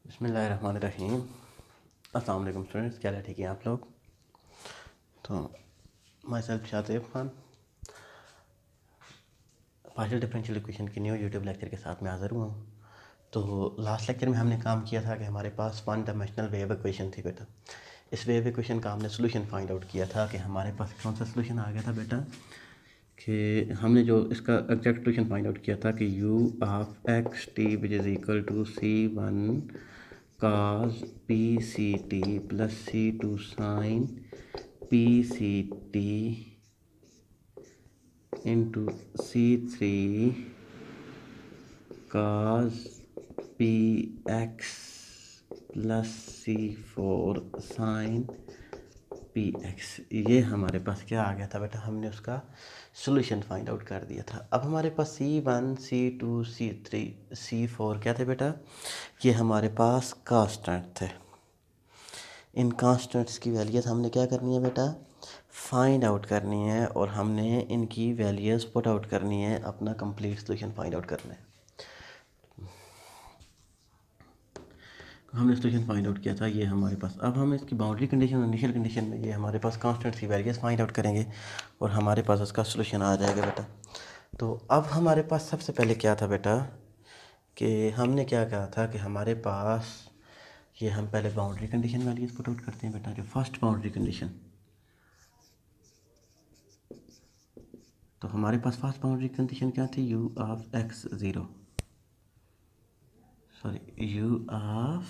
बिस्मिल्लाहिर्रहमानिर्रहीम। अस्सलाम वालेकुम स्टूडेंट्स, क्या ठीक है आप लोग। तो myself Shatif Khan partial differential equation की न्यू यूट्यूब लेक्चर के साथ मैं हाज़िर हुआ हूँ। तो लास्ट लेक्चर में हमने काम किया था कि हमारे पास वन डायमेंशनल वेव इक्वेशन थी बेटा। इस वेव इक्वेशन का हमने सोल्यूशन फाइंड आउट किया था कि हमारे पास कौन सा सोल्यूशन आ गया था बेटा, कि हमने जो इसका एग्जैक्ट सोल्यूशन फाइंड आउट किया था कि u of x T which is equal to c1 cos p(ct) plus c2 sin p(ct) into c3 cos px plus c4 sin px। ये हमारे पास क्या आ गया था बेटा, हमने उसका सॉल्यूशन फाइंड आउट कर दिया था। अब हमारे पास c1 c2 c3 c4 क्या थे बेटा, ये हमारे पास कांस्टेंट थे। इन कांस्टेंट्स की वैल्यूज़ हमने क्या करनी है बेटा, फाइंड आउट करनी है, और हमने इनकी वैल्यूज़ पुट आउट करनी है, अपना कंप्लीट सॉल्यूशन फाइंड आउट करना है। हमने सॉल्यूशन फाइंड आउट किया था ये हमारे पास। अब हम इसकी बाउंड्री कंडीशन और इनिशियल कंडीशन में ये हमारे पास कांस्टेंट्स की वैल्यूज़ फाइंड आउट करेंगे और हमारे पास उसका सॉल्यूशन आ जाएगा बेटा। तो अब हमारे पास सबसे पहले क्या था बेटा, कि हमने क्या कहा था कि हमारे पास ये हम पहले boundary condition values put out करते हैं बेटा। जो फर्स्ट बाउंड्री कंडीशन, तो हमारे पास फर्स्ट बाउंड्री कंडीशन क्या थी, u of x zero, sorry u of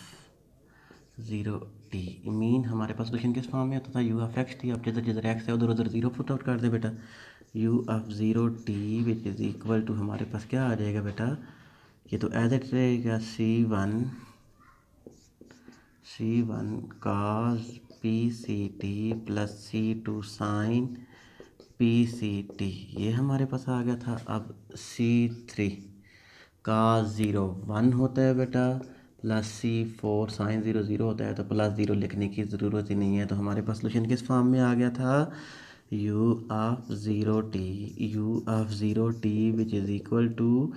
zero T. Mean हमारे पास सोल्यूशन किस फॉर्म में होता था, u ऑफ एक्स टी। अब जिधर जिधर एक्स है उधर उधर ज़ीरो पुट आउट कर दे बेटा। u of zero t which is equal to हमारे पास क्या आ जाएगा बेटा, ये तो एज इट रहेगा c1 cos p(ct) plus c2 sin p(ct). ये हमारे पास आ गया था। अब c3 cos 0 1 होता है बेटा, प्लस c4 sin 0 0 होता है, तो प्लस 0 लिखने की ज़रूरत ही नहीं है। तो हमारे पास सोल्यूशन किस फॉर्म में आ गया था, u of zero t which is equal to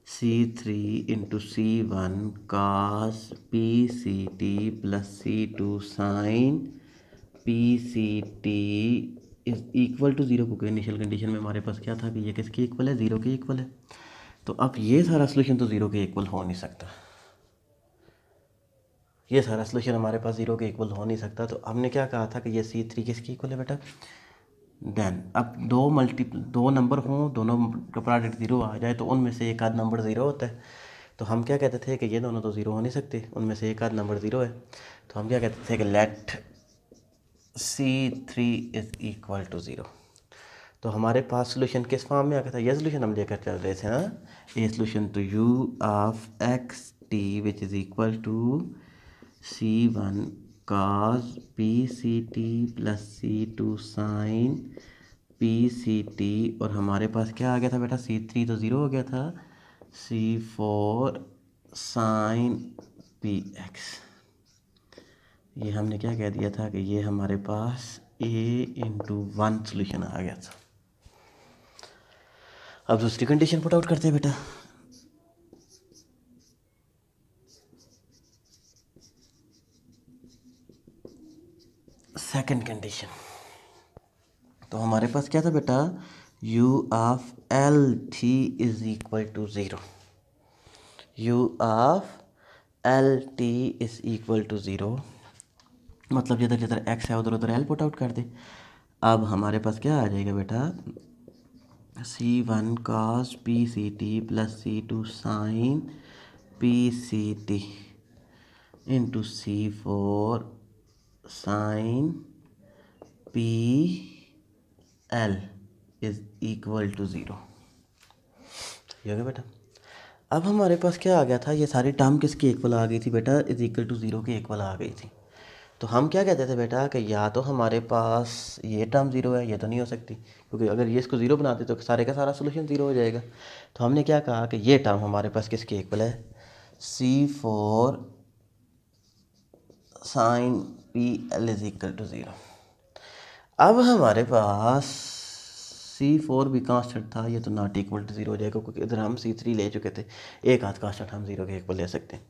c3 into c1 cos p(ct) plus c2 sin p(ct) is equal to zero. क्योंकि इनिशियल कंडीशन में हमारे पास क्या था कि ये किसके इक्वल है, ज़ीरो के इक्वल है। तो अब ये सारा सोल्यूशन तो ज़ीरो के इक्वल हो नहीं सकता, ये सारा सोल्यूशन हमारे पास ज़ीरो के इक्वल हो नहीं सकता। तो हमने क्या कहा था कि ये c3 किसके इक्वल है बेटा। देन अब दो नंबर हों, दोनों का प्रोडक्ट ज़ीरो आ जाए तो उनमें से एक आध नंबर ज़ीरो होता है। तो हम क्या कहते थे कि ये दोनों तो ज़ीरो हो नहीं सकते, उनमें से एक आध नंबर ज़ीरो है। तो हम क्या कहते थे कि let c3 is equal to zero. तो हमारे पास सोल्यूशन किस फॉर्म में आ गया था, ये सोल्यूशन हम लेकर चल रहे थे ना। ये सोल्यूशन तो u of x T which is equal to c1 cos p(ct) plus c2 sin p(ct), और हमारे पास क्या आ गया था बेटा, c3 तो ज़ीरो हो गया था, c4 sin px। ये हमने क्या कह दिया था कि ये हमारे पास a/1 सोल्यूशन आ गया था। अब दूसरी कंडीशन पुट आउट करते हैं बेटा। सेकंड कंडीशन, तो हमारे पास क्या था बेटा, u of l t is equal to zero. u of l t is equal to zero, मतलब जिधर जिधर x है उधर उधर l पुट आउट कर दे। अब हमारे पास क्या आ जाएगा बेटा, c1 cos p(ct) plus c2 sin p(ct) into c4 sin pl is equal to zero. ये हो गया बेटा। अब हमारे पास क्या आ गया था, ये सारी टर्म किसकी इक्वल आ गई थी बेटा, इज इक्वल टू ज़ीरो की इक्वल आ गई थी। तो हम क्या कहते थे बेटा कि या तो हमारे पास ये टर्म ज़ीरो है, ये तो नहीं हो सकती, क्योंकि अगर ये इसको ज़ीरो बनाते तो सारे का सारा सोल्यूशन ज़ीरो हो जाएगा। तो हमने क्या कहा कि ये टर्म हमारे पास किसके इक्वल है, c4 sin pl is equal to zero. अब हमारे पास c4 भी कांस्टेंट था, ये तो नॉट इक्वल टू ज़ीरो हो जाएगा, क्योंकि इधर हम c3 ले चुके थे, एक आध कांस्टेंट हम ज़ीरो के इक्वल ले सकते हैं।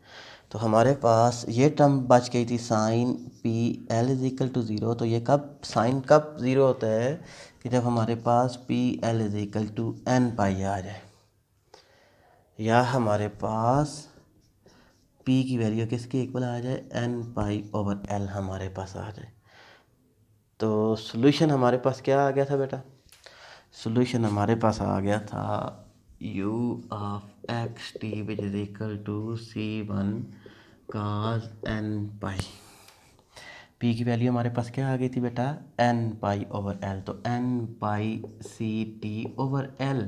तो हमारे पास ये टर्म बच गई थी sine p l is equal to zero. तो ये कब साइन कब ज़ीरो होता है कि जब हमारे पास p l is equal to n pi आ जाए, या हमारे पास पी की वैल्यू किसके इक्वल आ जाए, एन पाई ओवर एल हमारे पास आ जाए। तो सॉल्यूशन हमारे पास क्या आ गया था बेटा, सॉल्यूशन हमारे पास आ गया था u of x T which is equal to C one cos N pi. p की वैल्यू हमारे पास क्या आ गई थी बेटा, एन पाई ओवर एल। तो n pi C T over L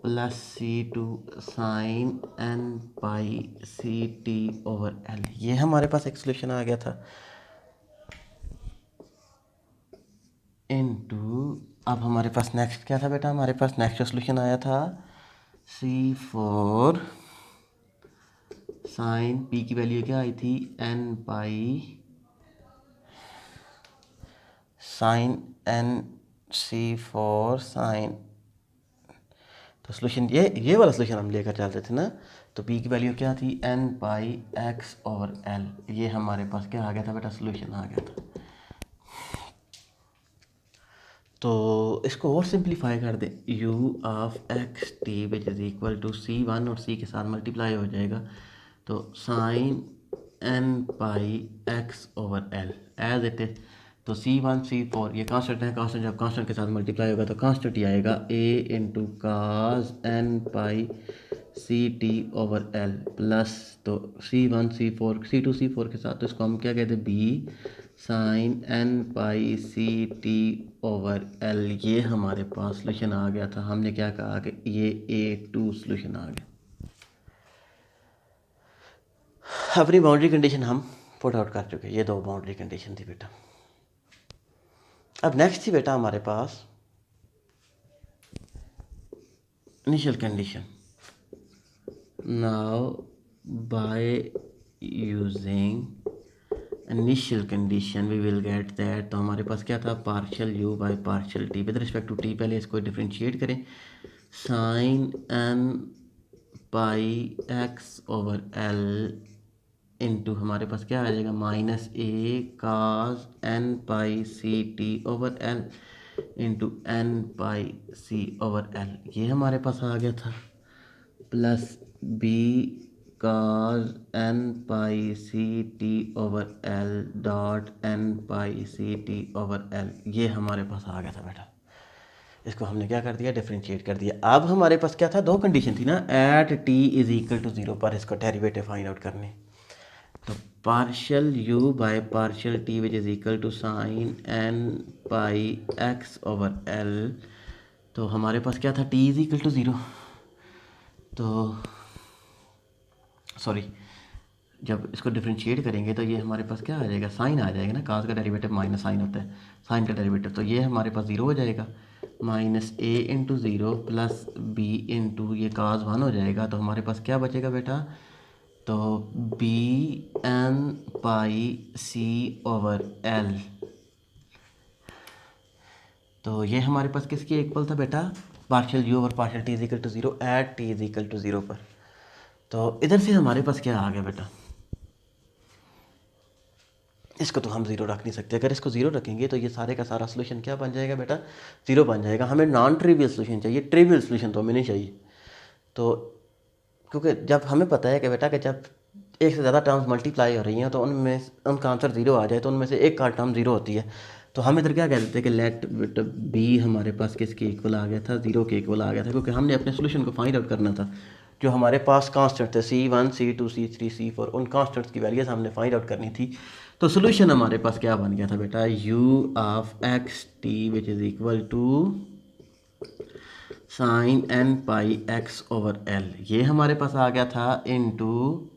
plus c two sine N pi C T over l, ये हमारे पास एक सोल्यूशन आ गया था। इनटू अब हमारे पास नेक्स्ट क्या था बेटा, हमारे पास नेक्स्ट सोल्यूशन आया था सी फोर साइन पी की वैल्यू क्या आई थी, n pi sine n c four sine. तो सोल्यूशन ये वाला सोल्यूशन हम लेकर चलते थे ना। तो पी की वैल्यू क्या थी, n pi x over l. ये हमारे पास क्या आ गया था बेटा, सोल्यूशन आ गया था। तो इसको और सिंप्लीफाई कर दें, u of x T which is equal to C one और सी के साथ मल्टीप्लाई हो जाएगा। तो sine N pi x over L as it is. तो सी वन सी फोर ये कांस्टेंट है, कांस्टेंट जब कांस्टेंट के साथ मल्टीप्लाई होगा तो कांस्टेंट ही आएगा, a into cos N pi C T over L plus, तो C one C four C two C four के साथ, तो इसको हम क्या कहते हैं, B sign N pi C T over l. ये हमारे पास सोल्यूशन आ गया था। हमने क्या कहा कि ये A2 सोल्यूशन आ गया। अपनी बाउंड्री कंडीशन हम पुट आउट कर चुके, ये दो बाउंड्री कंडीशन थी बेटा। अब नेक्स्ट थी बेटा हमारे पास initial condition. Now by using initial condition we will get that. तो हमारे पास क्या था, partial u by partial t with respect to t। पहले इसको डिफ्रेंशिएट करें, sine N pi x over l into हमारे पास क्या आ जाएगा, minus a cos N pi C T over l into n pi c over l. ये हमारे पास आ गया था, प्लस बी काज N pi C T over l dot n pi C T over l. ये हमारे पास आ गया था बेटा। इसको हमने क्या कर दिया, डिफरेंशिएट कर दिया। अब हमारे पास क्या था, दो कंडीशन थी ना, at t is equal to zero पर इसको डेरिवेटिव फाइंड आउट करने। तो partial u by partial t which is equal to sine N pi x over l. तो हमारे पास क्या था, t is equal to zero. तो सॉरी, जब इसको डिफरेंशिएट करेंगे तो ये हमारे पास क्या आ जाएगा, साइन आ जाएगा ना, काज का डेरिवेटिव माइनस साइन होता है, साइन का डेरिवेटिव। तो ये हमारे पास ज़ीरो हो जाएगा, minus a into zero plus b into ये काज वन हो जाएगा। तो हमारे पास क्या बचेगा बेटा, तो b n pi c over l. तो ये हमारे पास किसके इक्वल था बेटा, partial u over partial t is equal to zero at t is equal to zero पर। तो इधर से हमारे पास क्या आ गया बेटा, इसको तो हम ज़ीरो रख नहीं सकते। अगर इसको ज़ीरो रखेंगे तो ये सारे का सारा सोल्यूशन क्या बन जाएगा बेटा, ज़ीरो बन जाएगा। हमें नॉन ट्रिवियल सोल्यूशन चाहिए, ट्रिवियल सोल्यूशन तो हमें नहीं चाहिए। तो क्योंकि जब हमें पता है कि बेटा कि जब एक से ज़्यादा टर्म्स मल्टीप्लाई हो रही हैं तो उनमें उनका आंसर ज़ीरो आ जाए तो उनमें से एक का टर्म ज़ीरो होती है। तो हम इधर क्या कह देते हैं कि लेट बी हमारे पास किसके इक्वल आ गया था, ज़ीरो के इक्वल आ गया था, क्योंकि हमने अपने सोल्यूशन को फाइंड आउट करना था। जो हमारे पास कांस्टेंट थे C1 C2 C3 C4, उन कांस्टेंट्स की वैल्यूज हमने फाइंड आउट करनी थी। तो सोल्यूशन हमारे पास क्या बन गया था बेटा, u of x T which is equal to sine N pi x over l. ये हमारे पास आ गया था into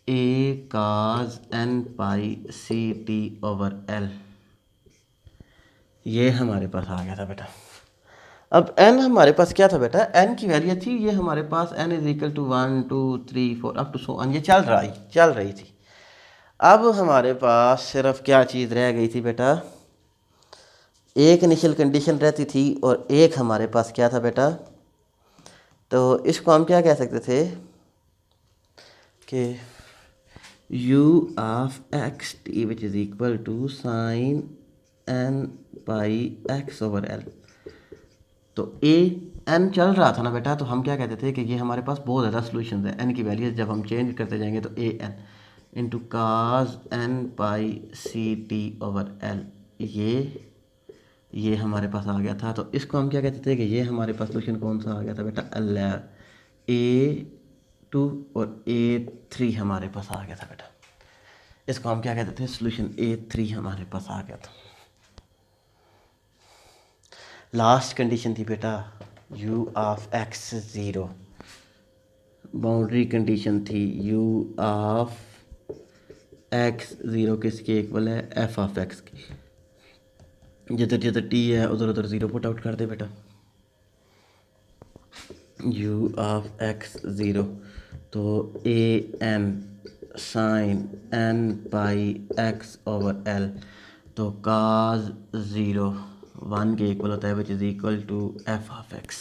a cos N pi C T over l. ये हमारे पास आ गया था बेटा। अब n हमारे पास क्या था बेटा, n की वैल्यू थी ये हमारे पास n is equal to 1 2 3 4 up to so on, ये चल रही थी। अब हमारे पास सिर्फ क्या चीज़ रह गई थी बेटा, एक इनिशियल कंडीशन रहती थी और एक हमारे पास क्या था बेटा, तो इसको हम क्या कह सकते थे, कि u of x T which is equal to sine N pi x over l. तो ए एन चल रहा था ना बेटा, तो हम क्या कहते थे कि ये हमारे पास बहुत ज़्यादा सोल्यूशन है। एन की वैल्यूज जब हम चेंज करते जाएंगे तो a N into cos N pi C T over l, ये हमारे पास आ गया था। तो इसको हम क्या कहते थे कि ये हमारे पास सोल्यूशन कौन सा आ गया था बेटा, A2 और A3 हमारे पास आ गया था बेटा। इसको हम क्या कहते थे, सोल्यूशन A3 हमारे पास आ गया था। लास्ट कंडीशन थी बेटा u of x 0। Boundary condition थी u ऑफ x 0 किसके इक्वल है, f ऑफ x की। जिधर जिधर t है उधर उधर 0 पुट आउट कर दे बेटा। u ऑफ x 0 तो a n sine n pi x over l, तो cos 0 1 के इक्वल होता है which is equal to f of x।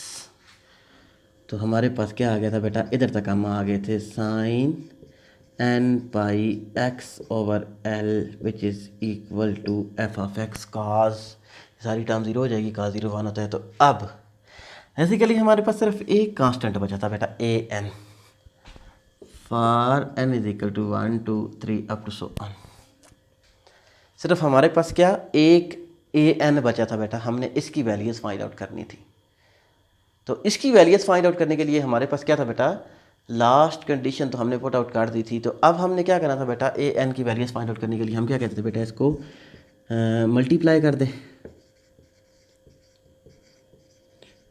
तो हमारे पास क्या आ गया था बेटा, इधर तक हम आ गए थे sine n pi x over l which is equal to f of x। cos सारी टर्म 0 हो जाएगी, cos 0 1 होता है। तो अब बेसिकली हमारे पास सिर्फ एक कांस्टेंट बचा था बेटा, a n for n is equal to 1 2 3 up to so on. सिर्फ हमारे पास क्या एक ए एन बचा था बेटा, हमने इसकी वैल्यूज़ फाइंड आउट करनी थी। तो इसकी वैल्यूज़ फाइंड आउट करने के लिए हमारे पास क्या था बेटा, लास्ट कंडीशन तो हमने पुट आउट कर दी थी। तो अब हमने क्या करना था बेटा, ए एन की वैल्यूज़ फाइंड आउट करने के लिए हम क्या कहते थे बेटा, इसको मल्टीप्लाई कर दे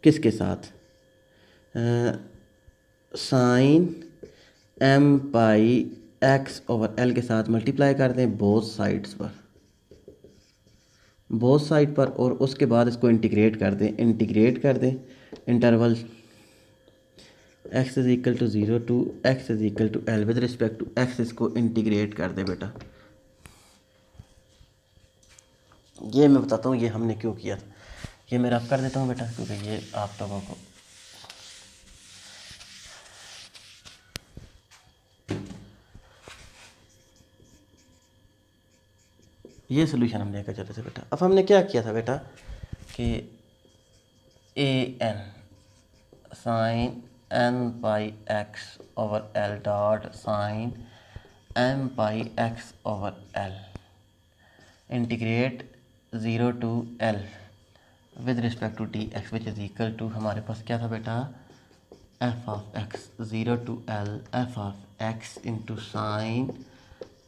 किसके साथ, sine m pi x over l के साथ मल्टीप्लाई कर दें बोथ साइड्स पर, बोथ साइड पर। और उसके बाद इसको इंटीग्रेट कर दें interval x is equal to 0 to x is equal to l with respect to x। इसको इंटीग्रेट कर दे बेटा। ये मैं बताता हूँ ये हमने क्यों किया था। ये मैं रफ कर देता हूँ बेटा, क्योंकि ये आप लोगों को ये सोल्यूशन हम लेकर चले थे बेटा। अब हमने क्या किया था बेटा कि a n sine N pi x over l dot sine m pi x over l integrate 0 to l with respect to d x which is equal to, हमारे पास क्या था बेटा, f of x 0 to l f of x into sine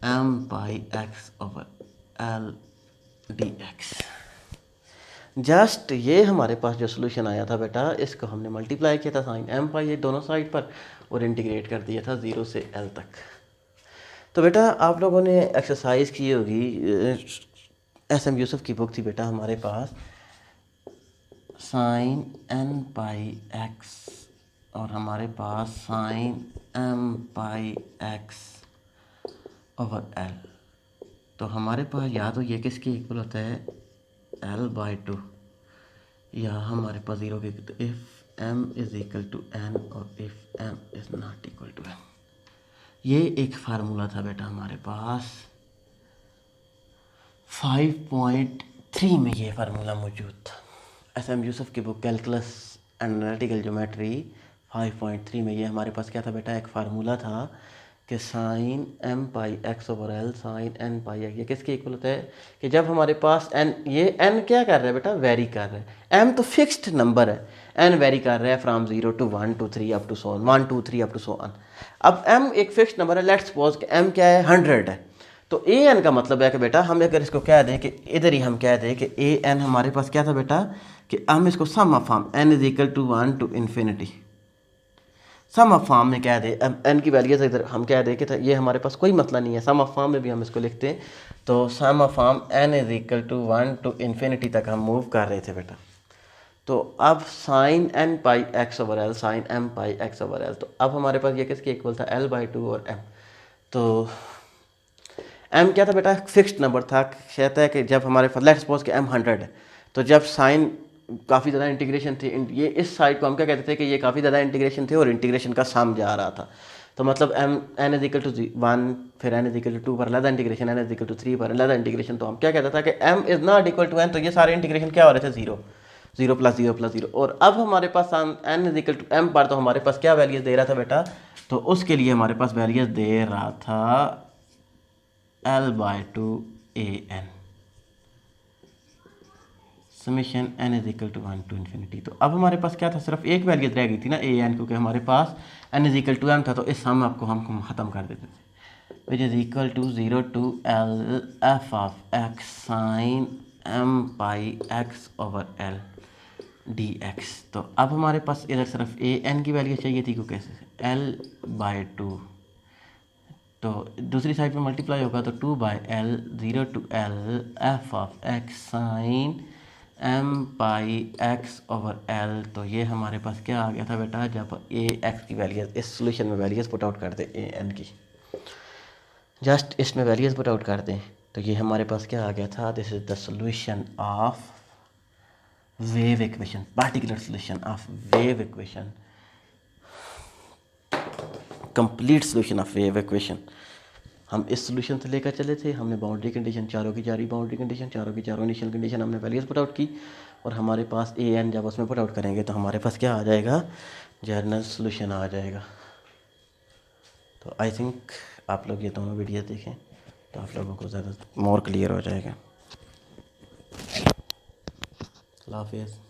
m pi x over l d x. Just ये हमारे पास जो solution आया था बेटा, इसको हमने मल्टीप्लाई किया था साइन एम पाई ये दोनों साइड पर और इंटीग्रेट कर दिया था 0 से एल तक। तो बेटा आप लोगों ने एक्सरसाइज की होगी, एस.एम. यूसुफ की बुक थी बेटा हमारे पास, साइन एन पाई एक्स और हमारे पास sign m pi x over l. तो हमारे पास या तो ये किसके इक्वल होता है, एल बाई 2, या हमारे पास 0 के, तो if m is equal to n और if m is not equal to n. ये एक फार्मूला था बेटा हमारे पास 5.3 में, ये फार्मूला मौजूद था। एस.एम. यूसुफ की बुक कैलकुलस एनालिटिकल ज्योमेट्री 5.3 में ये हमारे पास क्या था बेटा, एक फार्मूला था कि sine m pi x over l sine N pi x, ये किसके इक्वल होता है कि जब हमारे पास एन, ये एन क्या कर रहा है बेटा, वेरी कर रहा है। एम तो फिक्स्ड नंबर है, एन वेरी कर रहा है from 0 to 1 to 3 up to so on, 1 2 3 up to so on. अब एम एक फिक्स्ड नंबर है, लेट्स सपोज कि एम क्या है, 100 है। तो ए एन का मतलब है कि बेटा हम अगर इसको कह दें कि इधर ही हम कह दें कि ए एन हमारे पास क्या था बेटा, कि हम इसको sum of form n is equal to 1 to infinity sum of form में कह दे। अब एन की वैल्यूज इधर हम कह दें कि ये हमारे पास कोई मसला नहीं है, सम ऑफ फॉर्म में भी हम इसको लिखते हैं। तो sum of form n is equal to 1 to infinity तक हम मूव कर रहे थे बेटा। तो अब sine N pi x over l sine m pi x over l, तो अब हमारे पास ये किसके इक्वल था, एल बाई 2 और एम। तो एम क्या था बेटा, फिक्स्ड नंबर था। कहता है कि जब हमारे पास लेट्स सपोज कि एम 100 है, तो जब साइन काफ़ी ज़्यादा इंटीग्रेशन थी, ये इस साइड को हम क्या कहते थे कि ये काफ़ी ज़्यादा इंटीग्रेशन थे और इंटीग्रेशन का सम जा रहा था। तो मतलब m n is equal to 1, फिर एन इज इक्वल टू 2 पर अलग integration, n is equal to 3 पर अलग इंटीग्रेशन। तो हम क्या कहता था कि m is not equal to n, तो ये सारे इंटीग्रेशन क्या हो रहे थे, 0 0 प्लस 0 प्लस 0। और अब हमारे पास n is equal to m पर तो हमारे पास क्या वैल्यूज दे रहा था बेटा, तो उसके लिए हमारे पास वैल्यूज दे रहा था L/2 AN summation n is equal to 1 to infinity. तो अब हमारे पास क्या था, सिर्फ एक वैल्यू रह गई थी ना AN, क्योंकि हमारे पास n is equal to m था। तो इस सम आपको हम ख़त्म कर देते थे, which is equal to 0 to L f of x sine m pi x over L dx। तो अब हमारे पास इधर सिर्फ AN की वैल्यू चाहिए थी, क्योंकि L/2, तो दूसरी साइड पे मल्टीप्लाई होगा तो 2/L 0 to L f of x sine m pi x over L। तो ये हमारे पास क्या आ गया था बेटा, जब ए एक्स की वैल्यूज इस सोल्यूशन में वैल्यूज पुट आउट कर दें ए एन की, जस्ट इसमें वैल्यूज पुट आउट कर दें, तो ये हमारे पास क्या आ गया था, this is the solution of wave equation, particular solution of wave equation, complete solution of wave equation. हम इस सोल्यूशन से लेकर चले थे, हमने बाउंड्री कंडीशन, चारों की चारों बाउंड्री कंडीशन, चारों की चारों इनिशियल कंडीशन हमने वैल्यूज पुट आउट की, और हमारे पास ए एन जब उसमें पुट आउट करेंगे तो हमारे पास क्या आ जाएगा, जनरल सोल्यूशन आ जाएगा। तो आई थिंक आप लोग ये दोनों वीडियो देखें तो आप लोगों को ज़्यादा मोर क्लियर हो जाएगा। अल्लाह हाफिज़।